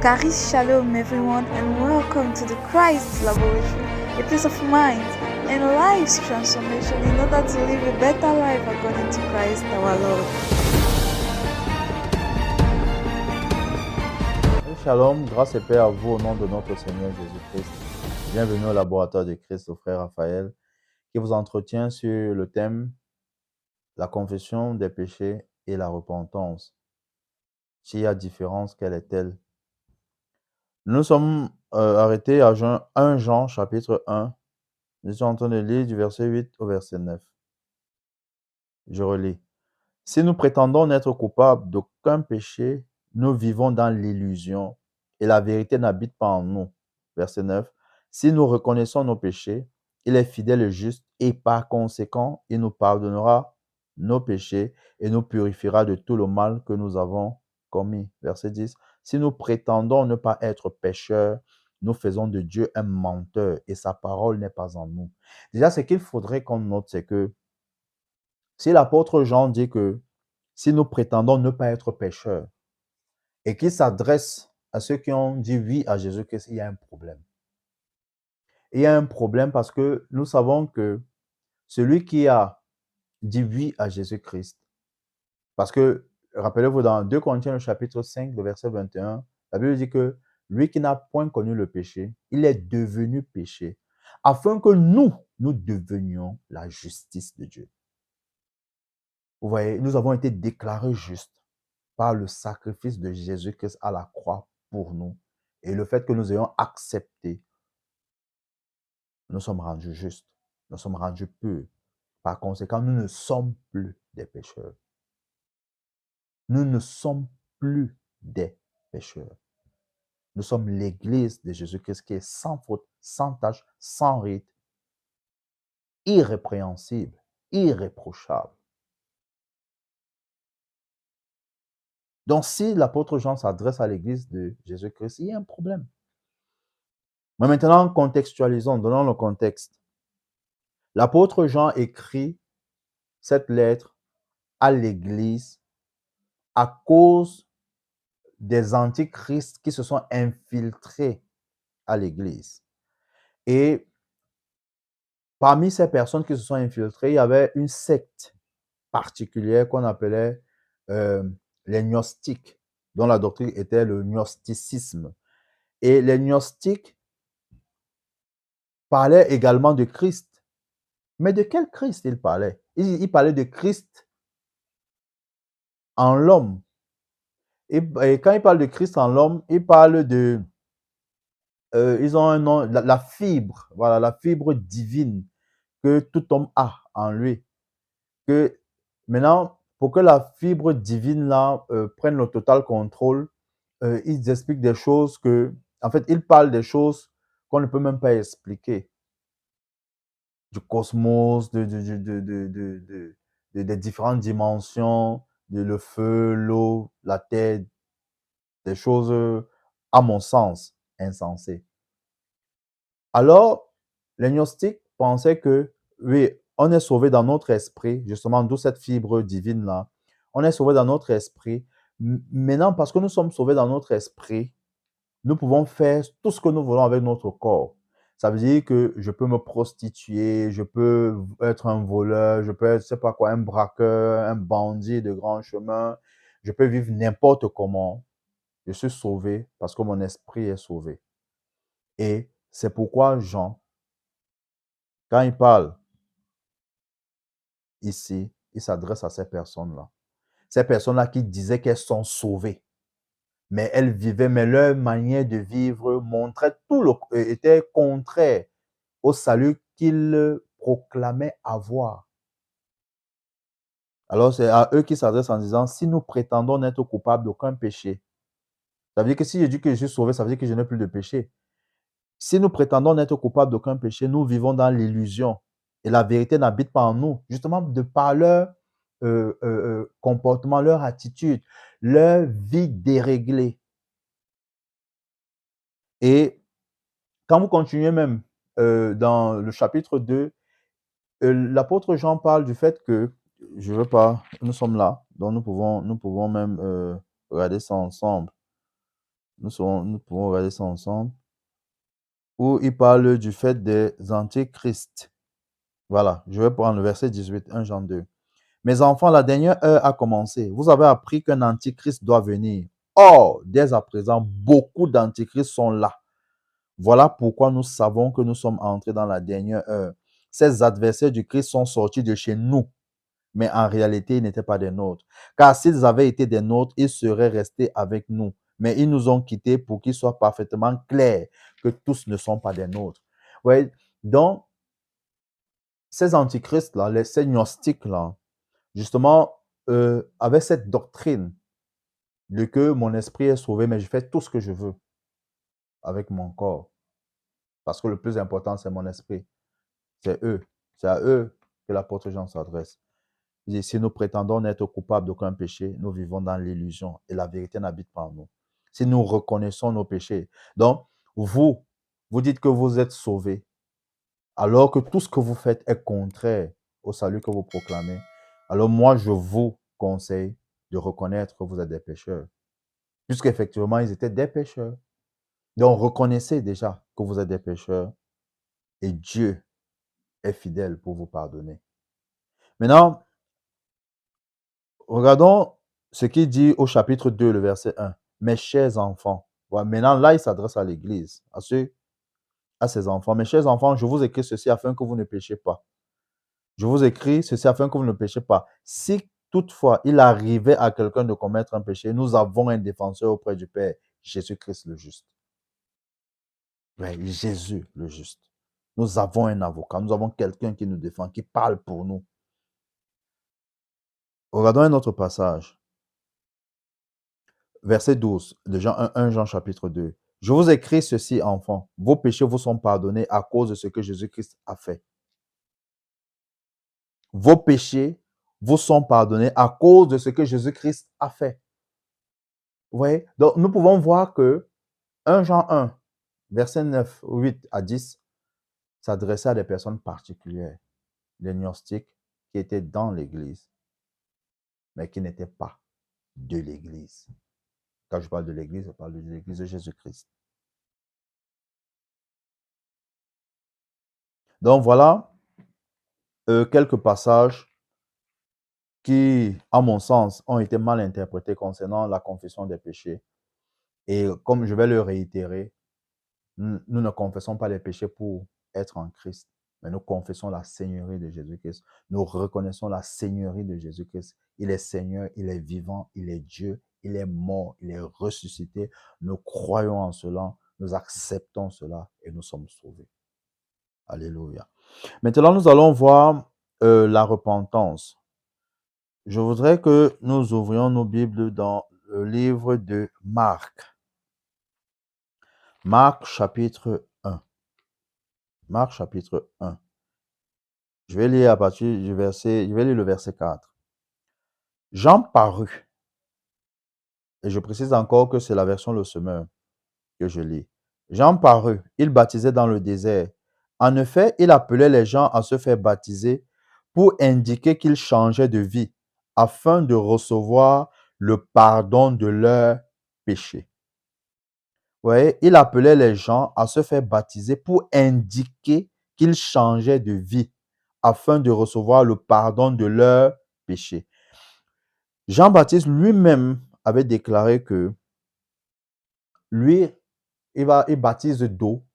Charis Shalom, everyone, and welcome to the Christ Laboratory, a place of mind and life's transformation in order to live a better life according to Christ our Lord. Shalom, grâce et paix à vous au nom de notre Seigneur Jésus-Christ. Bienvenue au laboratoire de Christ, au frère Raphaël, qui vous entretient sur le thème la confession des péchés et la repentance. S'il y a différence, quelle est-elle? Nous sommes arrêtés à 1 Jean, chapitre 1. Nous sommes en train de lire du verset 8 au verset 9. Je relis. Si nous prétendons n'être coupables d'aucun péché, nous vivons dans l'illusion et la vérité n'habite pas en nous. Verset 9. Si nous reconnaissons nos péchés, il est fidèle et juste et par conséquent, il nous pardonnera nos péchés et nous purifiera de tout le mal que nous avons commis. Verset 10. Si nous prétendons ne pas être pécheurs, nous faisons de Dieu un menteur et sa parole n'est pas en nous. Déjà, ce qu'il faudrait qu'on note, c'est que si l'apôtre Jean dit que si nous prétendons ne pas être pécheurs et qu'il s'adresse à ceux qui ont dit oui à Jésus-Christ, il y a un problème. Il y a un problème parce que nous savons que celui qui a dit oui à Jésus-Christ, parce que, rappelez-vous, dans 2 Corinthiens, le chapitre 5, le verset 21, la Bible dit que lui qui n'a point connu le péché, il est devenu péché, afin que nous devenions la justice de Dieu. Vous voyez, nous avons été déclarés justes par le sacrifice de Jésus-Christ à la croix pour nous. Et le fait que nous ayons accepté, nous sommes rendus justes, nous sommes rendus purs. Par conséquent, nous ne sommes plus des pécheurs. Nous ne sommes plus des pécheurs. Nous sommes l'Église de Jésus-Christ qui est sans faute, sans tache, sans ride, irrépréhensible, irréprochable. Donc, si l'apôtre Jean s'adresse à l'Église de Jésus-Christ, il y a un problème. Mais maintenant, contextualisons, donnons le contexte. L'apôtre Jean écrit cette lettre à l'Église à cause des antichrists qui se sont infiltrés à l'Église. Et parmi ces personnes qui se sont infiltrées, il y avait une secte particulière qu'on appelait les gnostiques, dont la doctrine était le gnosticisme. Et les gnostiques parlaient également de Christ. Mais de quel Christ ils parlaient? Ils parlaient de Christ en l'homme. Et quand ils parlent de Christ en l'homme, ils parlent de... ils ont un nom, la fibre, voilà, la fibre divine que tout homme a en lui. Que maintenant, pour que la fibre divine là prenne le total contrôle, ils expliquent des choses que... En fait, ils parlent des choses qu'on ne peut même pas expliquer. Du cosmos, des différentes dimensions, le feu, l'eau, la terre, des choses, à mon sens, insensées. Alors, les gnostiques pensaient que, oui, on est sauvé dans notre esprit, justement, d'où cette fibre divine-là. On est sauvé dans notre esprit. Maintenant, parce que nous sommes sauvés dans notre esprit, nous pouvons faire tout ce que nous voulons avec notre corps. Ça veut dire que je peux me prostituer, je peux être un voleur, je peux être, je sais pas quoi, un braqueur, un bandit de grand chemin. Je peux vivre n'importe comment. Je suis sauvé parce que mon esprit est sauvé. Et c'est pourquoi Jean, quand il parle ici, il s'adresse à ces personnes-là. Ces personnes-là qui disaient qu'elles sont sauvées. Mais elles vivaient, mais leur manière de vivre montrait était contraire au salut qu'ils proclamaient avoir. Alors c'est à eux qui s'adressent en disant, si nous prétendons n'être coupables d'aucun péché, ça veut dire que si je dis que je suis sauvé, ça veut dire que je n'ai plus de péché. Si nous prétendons n'être coupables d'aucun péché, nous vivons dans l'illusion et la vérité n'habite pas en nous, justement de par leur comportement, leur attitude, leur vie déréglée. Et quand vous continuez même dans le chapitre 2, l'apôtre Jean parle du fait que, je ne veux pas, nous sommes là, donc nous pouvons même regarder ça ensemble. Nous pouvons regarder ça ensemble. Où il parle du fait des antichrists. Voilà, je vais prendre le verset 18, 1 Jean 2. Mes enfants, la dernière heure a commencé. Vous avez appris qu'un antichrist doit venir. Or, dès à présent, beaucoup d'antichrists sont là. Voilà pourquoi nous savons que nous sommes entrés dans la dernière heure. Ces adversaires du Christ sont sortis de chez nous, mais en réalité, ils n'étaient pas des nôtres. Car s'ils avaient été des nôtres, ils seraient restés avec nous. Mais ils nous ont quittés pour qu'il soit parfaitement clair que tous ne sont pas des nôtres. Ouais. Donc, ces antichrists-là, ces gnostiques-là, justement, avaient cette doctrine de que mon esprit est sauvé, mais je fais tout ce que je veux avec mon corps. Parce que le plus important, c'est mon esprit. C'est eux. C'est à eux que l'apôtre Jean s'adresse. Il dit, si nous prétendons n'être coupables d'aucun péché, nous vivons dans l'illusion et la vérité n'habite pas en nous. Si nous reconnaissons nos péchés. Donc, vous dites que vous êtes sauvés, alors que tout ce que vous faites est contraire au salut que vous proclamez. Alors moi, je vous conseille de reconnaître que vous êtes des pécheurs. Puisqu'effectivement, ils étaient des pécheurs. Donc, reconnaissez déjà que vous êtes des pécheurs et Dieu est fidèle pour vous pardonner. Maintenant, regardons ce qu'il dit au chapitre 2, le verset 1. Mes chers enfants. Voilà, maintenant, là, il s'adresse à l'Église, à ses enfants. Mes chers enfants, je vous écris ceci afin que vous ne péchiez pas. Je vous écris ceci afin que vous ne péchiez pas. Si toutefois il arrivait à quelqu'un de commettre un péché, nous avons un défenseur auprès du Père, Jésus-Christ le juste. Oui, Jésus le juste. Nous avons un avocat, nous avons quelqu'un qui nous défend, qui parle pour nous. Regardons un autre passage. Verset 12 de Jean 1 Jean chapitre 2. Je vous écris ceci, enfants. Vos péchés vous sont pardonnés à cause de ce que Jésus-Christ a fait. Vos péchés vous sont pardonnés à cause de ce que Jésus-Christ a fait. Vous voyez? Donc, nous pouvons voir que 1 Jean 1, verset 9, 8 à 10, s'adressait à des personnes particulières, les gnostiques qui étaient dans l'Église, mais qui n'étaient pas de l'Église. Quand je parle de l'Église, je parle de l'Église de Jésus-Christ. Donc voilà quelques passages qui, à mon sens, ont été mal interprétés concernant la confession des péchés. Et comme je vais le réitérer, nous ne confessons pas les péchés pour être en Christ, mais nous confessons la Seigneurie de Jésus-Christ. Nous reconnaissons la Seigneurie de Jésus-Christ. Il est Seigneur, il est vivant, il est Dieu, il est mort, il est ressuscité. Nous croyons en cela, nous acceptons cela et nous sommes sauvés. Alléluia. Maintenant, nous allons voir la repentance. Je voudrais que nous ouvrions nos Bibles dans le livre de Marc. Marc chapitre 1. Marc chapitre 1. Je vais lire à partir du verset, je vais lire le verset 4. Jean parut, et je précise encore que c'est la version Le Semeur que je lis. Jean parut, il baptisait dans le désert. En effet, il appelait les gens à se faire baptiser pour indiquer qu'ils changeaient de vie afin de recevoir le pardon de leurs péchés. Vous voyez, il appelait les gens à se faire baptiser pour indiquer qu'ils changeaient de vie afin de recevoir le pardon de leurs péchés. Jean-Baptiste lui-même avait déclaré que lui, il baptise d'eau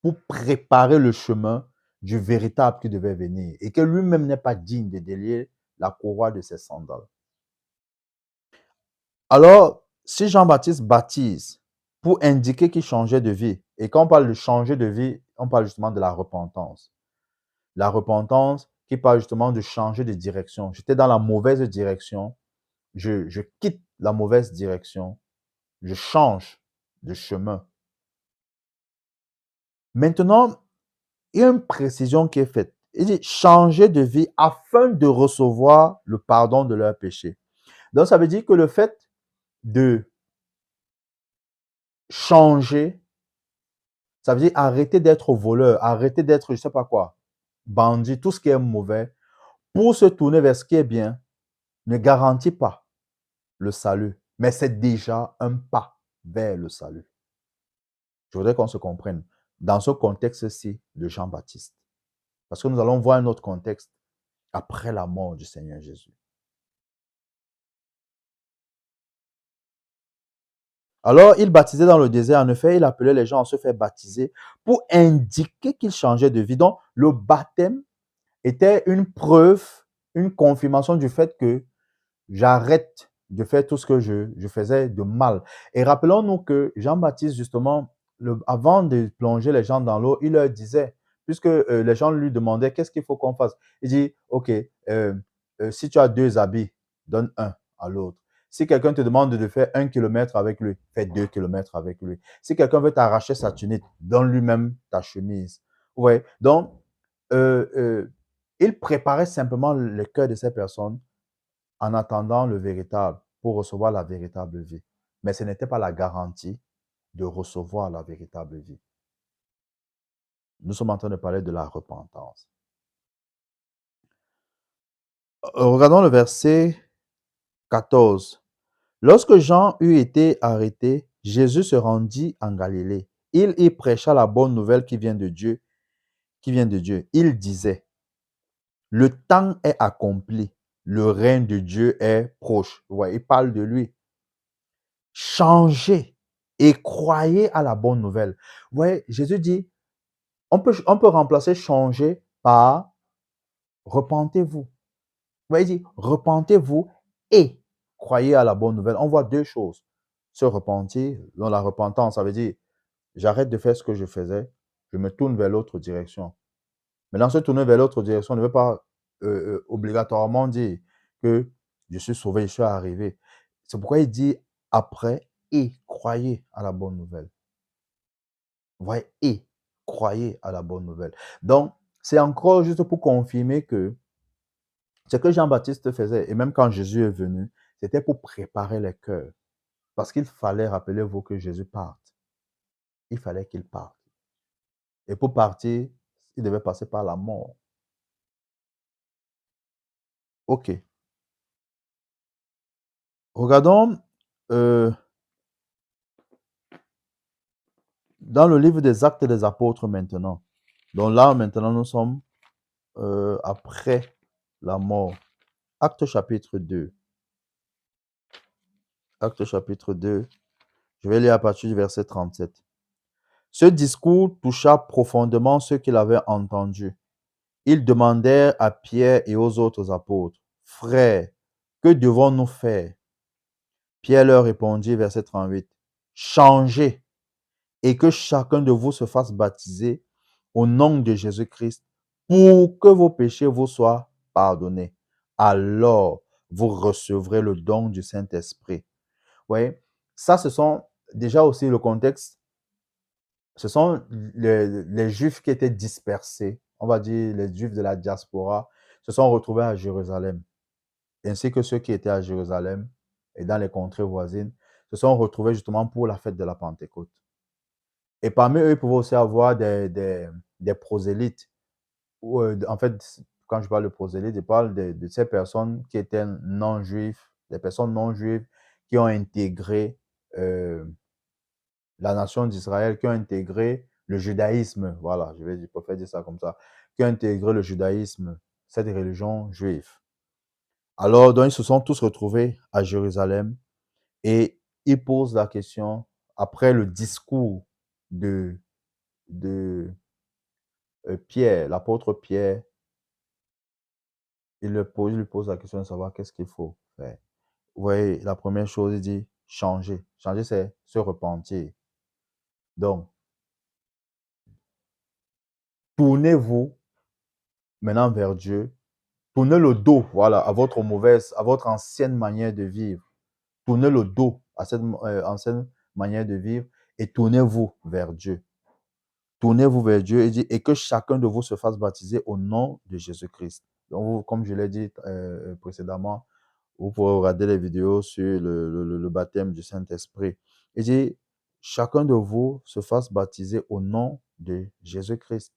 pour préparer le chemin du véritable qui devait venir et que lui-même n'est pas digne de délier la courroie de ses sandales. Alors, si Jean-Baptiste baptise pour indiquer qu'il changeait de vie, et quand on parle de changer de vie, on parle justement de la repentance. La repentance qui parle justement de changer de direction. J'étais dans la mauvaise direction, je quitte la mauvaise direction, je change de chemin. Maintenant, il y a une précision qui est faite. Il dit changer de vie afin de recevoir le pardon de leurs péchés. Donc, ça veut dire que le fait de changer, ça veut dire arrêter d'être voleur, arrêter d'être, je ne sais pas quoi, bandit, tout ce qui est mauvais, pour se tourner vers ce qui est bien, ne garantit pas le salut, mais c'est déjà un pas. vers le salut. Je voudrais qu'on se comprenne dans ce contexte-ci de Jean-Baptiste. Parce que nous allons voir un autre contexte après la mort du Seigneur Jésus. Alors, il baptisait dans le désert. En effet, il appelait les gens à se faire baptiser pour indiquer qu'ils changeaient de vie. Donc, le baptême était une preuve, une confirmation du fait que j'arrête de faire tout ce que je faisais de mal. Et rappelons-nous que Jean-Baptiste, justement, avant de plonger les gens dans l'eau, il leur disait, puisque les gens lui demandaient qu'est-ce qu'il faut qu'on fasse. Il dit, OK, si tu as 2 habits, donne un à l'autre. Si quelqu'un te demande de faire 1 kilomètre avec lui, fais 2 kilomètres avec lui. Si quelqu'un veut t'arracher sa tunique, donne lui-même ta chemise. Ouais. Donc, il préparait simplement le cœur de ces personnes en attendant le véritable, pour recevoir la véritable vie. Mais ce n'était pas la garantie de recevoir la véritable vie. Nous sommes en train de parler de la repentance. Regardons le verset 14. Lorsque Jean eut été arrêté, Jésus se rendit en Galilée. Il y prêcha la bonne nouvelle qui vient de Dieu, Il disait, le temps est accompli, le règne de Dieu est proche. Ouais, il parle de lui. Changez et croyez à la bonne nouvelle. Ouais, Jésus dit, on peut remplacer changer par repentez-vous. Ouais, il dit, repentez-vous et croyez à la bonne nouvelle. On voit 2 choses. Se repentir, dans la repentance, ça veut dire, j'arrête de faire ce que je faisais, je me tourne vers l'autre direction. Mais dans se tourner vers l'autre direction, on ne veut pas obligatoirement dire que je suis sauvé, je suis arrivé. C'est pourquoi il dit après et croyez à la bonne nouvelle. Vous voyez, et croyez à la bonne nouvelle. Donc, c'est encore juste pour confirmer que ce que Jean-Baptiste faisait, et même quand Jésus est venu, c'était pour préparer les cœurs. Parce qu'il fallait, rappelez-vous, que Jésus parte. Il fallait qu'il parte. Et pour partir, il devait passer par la mort. OK. Regardons dans le livre des Actes des Apôtres maintenant. Donc là, maintenant, nous sommes après la mort. Acte chapitre 2. Acte chapitre 2. Je vais lire à partir du verset 37. Ce discours toucha profondément ceux qui l'avaient entendu. Ils demandèrent à Pierre et aux autres apôtres, frères, que devons-nous faire? Pierre leur répondit, verset 38, changez et que chacun de vous se fasse baptiser au nom de Jésus-Christ pour que vos péchés vous soient pardonnés. Alors, vous recevrez le don du Saint-Esprit. Oui, ça, ce sont déjà aussi le contexte. Ce sont les Juifs qui étaient dispersés, on va dire les Juifs de la diaspora, se sont retrouvés à Jérusalem, ainsi que ceux qui étaient à Jérusalem et dans les contrées voisines, se sont retrouvés justement pour la fête de la Pentecôte. Et parmi eux, il pouvait aussi avoir des prosélytes. En fait, quand je parle de prosélytes, je parle de ces personnes qui étaient non-juifs, des personnes non-juives qui ont intégré la nation d'Israël, qui ont intégré le judaïsme, voilà, je préfère dire ça comme ça, qui ont intégré le judaïsme, cette religion juive. Alors, donc, ils se sont tous retrouvés à Jérusalem et ils posent la question, après le discours de Pierre, l'apôtre Pierre, il lui pose la question de savoir qu'est-ce qu'il faut faire. Vous voyez, la première chose, il dit changer. Changer, c'est se repentir. Donc, tournez-vous maintenant vers Dieu. Tournez le dos, voilà, à votre mauvaise, à votre ancienne manière de vivre. Tournez le dos à cette ancienne manière de vivre et tournez-vous vers Dieu. Tournez-vous vers Dieu et que chacun de vous se fasse baptiser au nom de Jésus-Christ. Donc, comme je l'ai dit précédemment, vous pouvez regarder les vidéos sur le baptême du Saint-Esprit. Il dit, chacun de vous se fasse baptiser au nom de Jésus-Christ.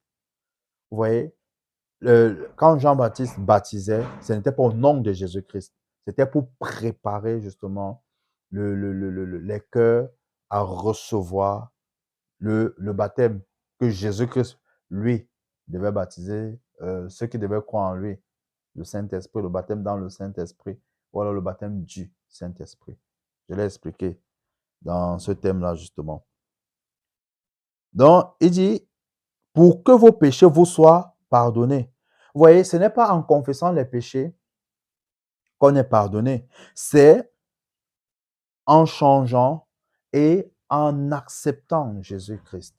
Vous voyez, quand Jean-Baptiste baptisait, ce n'était pas au nom de Jésus-Christ. C'était pour préparer justement les cœurs à recevoir le baptême que Jésus-Christ, lui, devait baptiser ceux qui devaient croire en lui, le Saint-Esprit, le baptême dans le Saint-Esprit, ou alors le baptême du Saint-Esprit. Je l'ai expliqué dans ce thème-là, justement. Donc, il dit, pour que vos péchés vous soient pardonnés. Vous voyez, ce n'est pas en confessant les péchés qu'on est pardonné, c'est en changeant et en acceptant Jésus-Christ.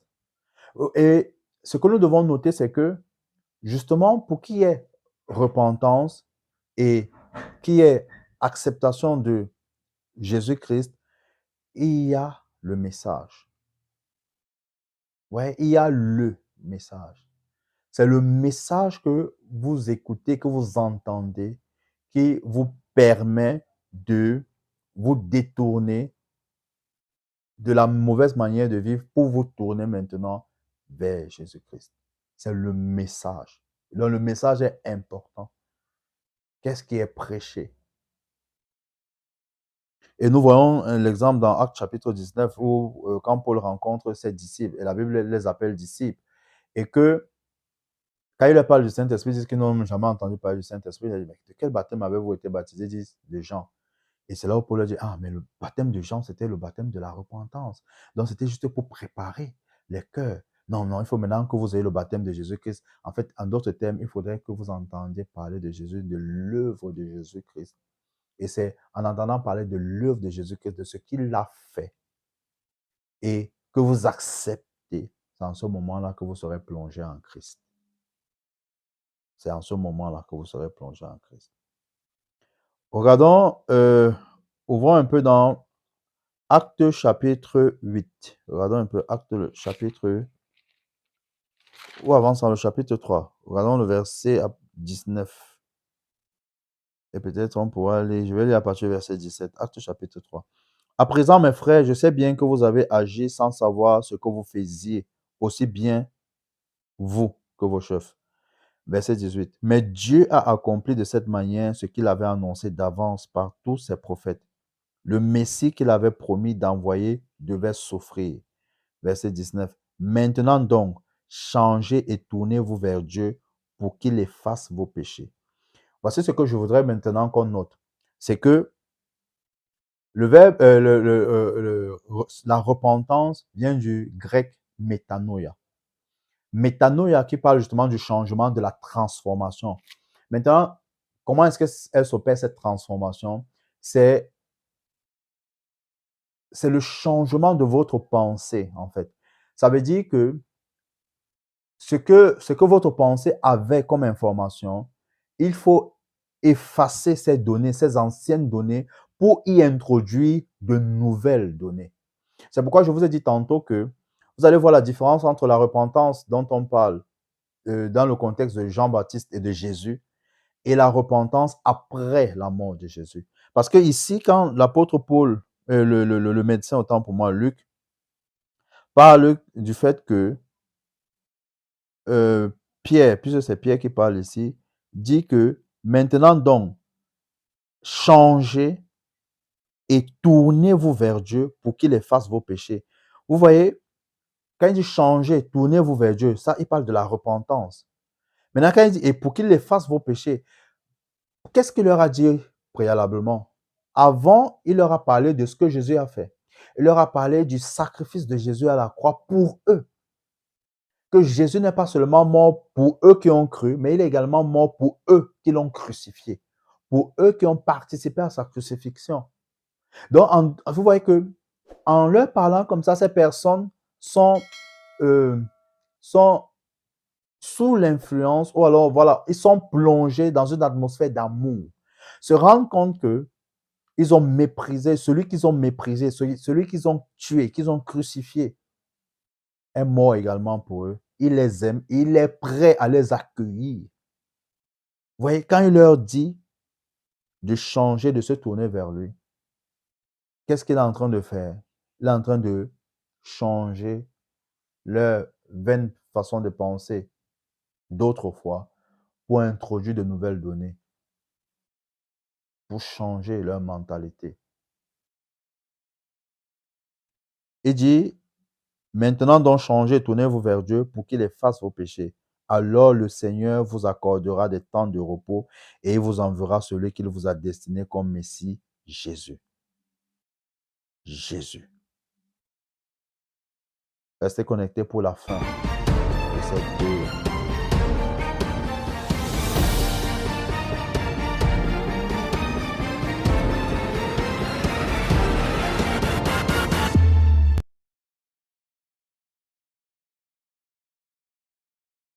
Et ce que nous devons noter, c'est que justement, pour qu'il y ait repentance et qu'il y ait acceptation de Jésus-Christ, il y a le message. Ouais, il y a le message. C'est le message que vous écoutez, que vous entendez, qui vous permet de vous détourner de la mauvaise manière de vivre pour vous tourner maintenant vers Jésus-Christ. C'est le message. Donc, le message est important. Qu'est-ce qui est prêché? Et nous voyons l'exemple dans Actes chapitre 19 où quand Paul rencontre ses disciples, et la Bible les appelle disciples, et que quand il leur parle du Saint-Esprit, ils disent qu'ils n'ont jamais entendu parler du Saint-Esprit. Il dit, mais de quel baptême avez-vous été baptisés? Ils disent, de Jean. Et c'est là où Paul a dit, ah, mais le baptême de Jean, c'était le baptême de la repentance. Donc, c'était juste pour préparer les cœurs. Non, non, il faut maintenant que vous ayez le baptême de Jésus-Christ. En fait, en d'autres termes, il faudrait que vous entendiez parler de Jésus, de l'œuvre de Jésus-Christ. Et c'est en entendant parler de l'œuvre de Jésus-Christ, de ce qu'il a fait, et que vous acceptez, c'est en ce moment-là que vous serez plongé en Christ. C'est en ce moment-là que vous serez plongé en Christ. Regardons, ouvrons un peu dans Actes chapitre 8. Regardons un peu Actes chapitre, ou avançons le chapitre 3. Regardons le verset 19. Et peut-être on pourra aller, je vais lire à partir du verset 17. Actes chapitre 3. À présent, mes frères, je sais bien que vous avez agi sans savoir ce que vous faisiez, aussi bien vous que vos chefs. Verset 18. Mais Dieu a accompli de cette manière ce qu'il avait annoncé d'avance par tous ses prophètes. Le Messie qu'il avait promis d'envoyer devait souffrir. Verset 19. Maintenant donc, changez et tournez-vous vers Dieu pour qu'il efface vos péchés. Voici ce que je voudrais maintenant qu'on note. C'est que le verbe, la repentance vient du grec métanoïa. Métanoïa qui parle justement du changement, de la transformation. Maintenant, comment est-ce qu'elle s'opère cette transformation? C'est le changement de votre pensée, en fait. Ça veut dire que ce que votre pensée avait comme information, il faut effacer ces données, ces anciennes données, pour y introduire de nouvelles données. C'est pourquoi je vous ai dit tantôt que vous allez voir la différence entre la repentance dont on parle dans le contexte de Jean-Baptiste et de Jésus et la repentance après la mort de Jésus. Parce que ici, quand l'apôtre Paul, le médecin, autant pour moi, Luc, parle du fait que Pierre, puisque c'est Pierre qui parle ici, dit que maintenant donc, changez et tournez-vous vers Dieu pour qu'il efface vos péchés. Vous voyez, quand il dit changez, tournez-vous vers Dieu, ça, il parle de la repentance. Maintenant, quand il dit et pour qu'il efface vos péchés, qu'est-ce qu'il leur a dit préalablement? Avant, il leur a parlé de ce que Jésus a fait. Il leur a parlé du sacrifice de Jésus à la croix pour eux. Que Jésus n'est pas seulement mort pour eux qui ont cru, mais il est également mort pour eux qui l'ont crucifié, pour eux qui ont participé à sa crucifixion. Donc, vous voyez que en leur parlant comme ça, ces personnes sont, euh, sont sous l'influence, ou alors voilà, ils sont plongés dans une atmosphère d'amour. Se rendent compte que ils ont méprisé, celui qu'ils ont méprisé, celui qu'ils ont tué, qu'ils ont crucifié, est mort également pour eux. Il les aime, il est prêt à les accueillir. Vous voyez, quand il leur dit de changer, de se tourner vers lui, qu'est-ce qu'il est en train de faire? Il est en train de changer leur vaine façon de penser d'autrefois pour introduire de nouvelles données, pour changer leur mentalité. Il dit, maintenant donc changez, tournez-vous vers Dieu pour qu'il efface vos péchés. Alors le Seigneur vous accordera des temps de repos et il vous enverra celui qu'il vous a destiné comme Messie, Jésus. Jésus. Restez connectés pour la fin de cette